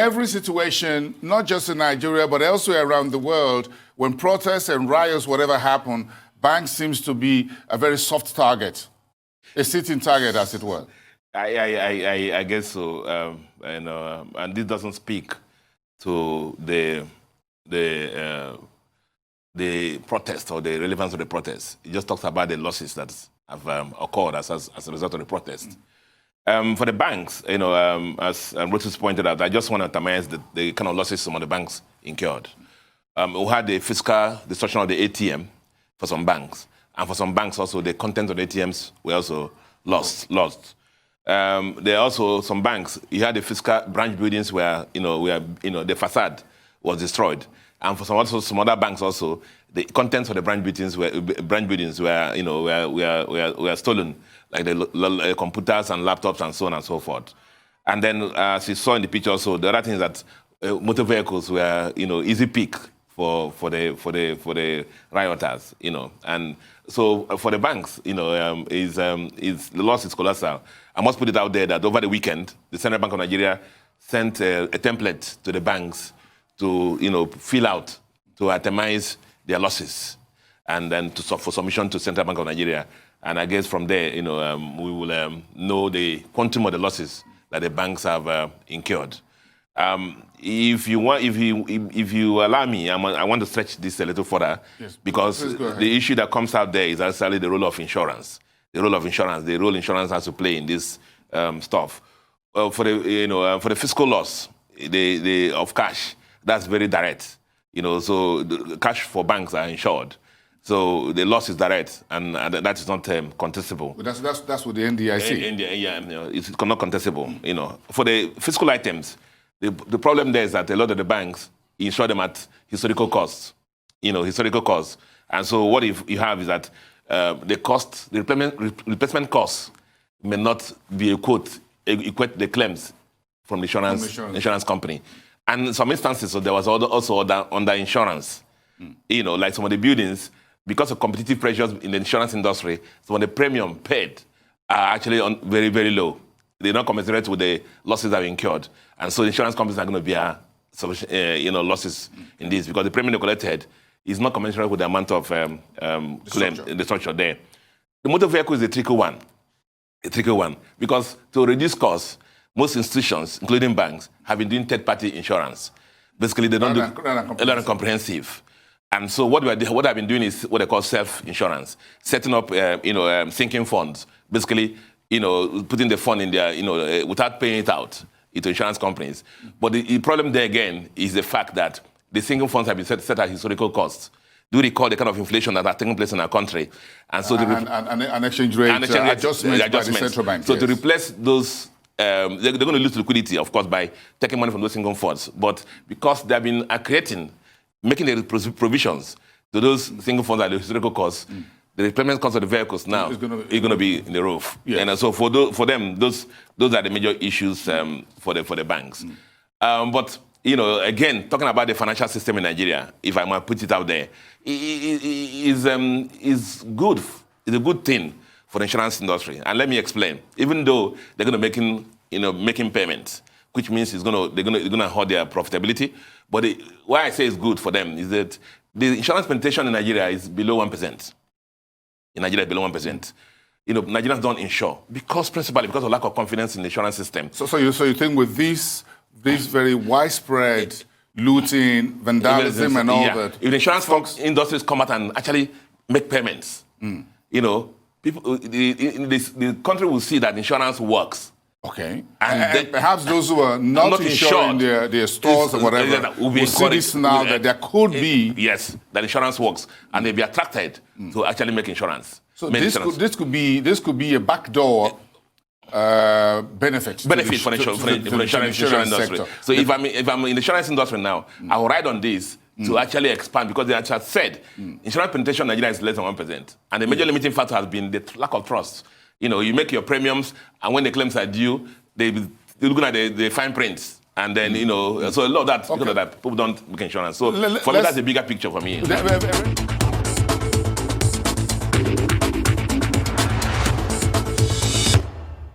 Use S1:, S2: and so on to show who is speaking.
S1: every situation, not just in Nigeria, but elsewhere around the world, when protests and riots, whatever happen, banks seems to be a very soft target, a sitting target, as it were.
S2: I guess so. And this doesn't speak to the protest or the relevance of the protest. It just talks about the losses that have occurred as a result of the protest. For the banks, as Rotus pointed out, I just want to itemize the kind of losses some of the banks incurred. We had the fiscal destruction of the ATM for some banks, and for some banks also the content of the ATMs were also lost. There are also some banks. You had the fiscal branch buildings where the facade was destroyed, and for some other banks also the contents of the branch buildings were stolen, like the computers and laptops and so on and so forth. And then, as you saw in the picture, also the other thing is that motor vehicles were easy pick for the rioters, and so for the banks, the loss is colossal. I must put it out there that over the weekend, the Central Bank of Nigeria sent a template to the banks to fill out, to itemize their losses, and then for submission to Central Bank of Nigeria. And I guess from there, we will know the quantum of the losses that the banks have incurred. If you allow me, I want to stretch this a little further, yes, because the issue that comes out there is actually the role of insurance. The role insurance has to play in this stuff. For the fiscal loss, of cash, that's very direct. So the cash for banks are insured. So the loss is direct, and that is not contestable.
S1: But that's with the NDIC.
S2: It's not contestable. For the fiscal items, the problem there is that a lot of the banks insure them at historical costs. And so what you have is that the replacement costs may not be equate the claims from the insurance company. And in some instances, so there was also under insurance. Like some of the buildings, because of competitive pressures in the insurance industry, some of the premium paid are actually very, very low. They're not commensurate with the losses that are incurred. And so the insurance companies are going to bear losses in this, because the premium they collected is not commensurate with the amount of claim in the structure there. The motor vehicle is a tricky one, because to reduce costs, most institutions, including banks, have been doing third-party insurance. Basically, they don't do a lot of comprehensive. And so what I've been doing is what they call self-insurance, setting up sinking funds, basically putting the fund in there without paying it out into insurance companies. But the problem there again is the fact that the sinking funds have been set at historical costs. Do you recall the kind of inflation that are taking place in our country? And so
S1: and exchange rate adjustments by the central bank.
S2: So to replace those, they're going to lose liquidity, of course, by taking money from those sinking funds. But because they've been making the provisions to those single funds at the historical costs, the replacement cost of the vehicles now is going to be in the roof. Yes. And so for them, those are the major issues for the banks. But again, talking about the financial system in Nigeria, if I might put it out there, is good. It's a good thing for the insurance industry. And let me explain. Even though they're going to making payments, which means they're going to hold their profitability. But why I say it's good for them is that the insurance penetration in Nigeria is below 1%. In Nigeria, below 1%. Nigerians don't insure principally because of lack of confidence in the insurance system.
S1: So you think with this very widespread looting, vandalism, and all that,
S2: if the insurance industries come out and actually make payments, people, the country will see that insurance works.
S1: Okay. And perhaps those who are not insured in their stores or whatever will see this now that there could be...
S2: Yes, that insurance works, and they'll be attracted to actually make insurance.
S1: So this could be a backdoor benefit for the insurance industry.
S2: So if I'm in the insurance industry now, I will ride on this to actually expand, because they actually said insurance penetration in Nigeria is less than 1%. And the major limiting factor has been the lack of trust. You make your premiums, and when the claims are due, they're looking at the fine prints. And then, so a lot of that, because of that, people don't make insurance. So for me, that's the bigger picture for me.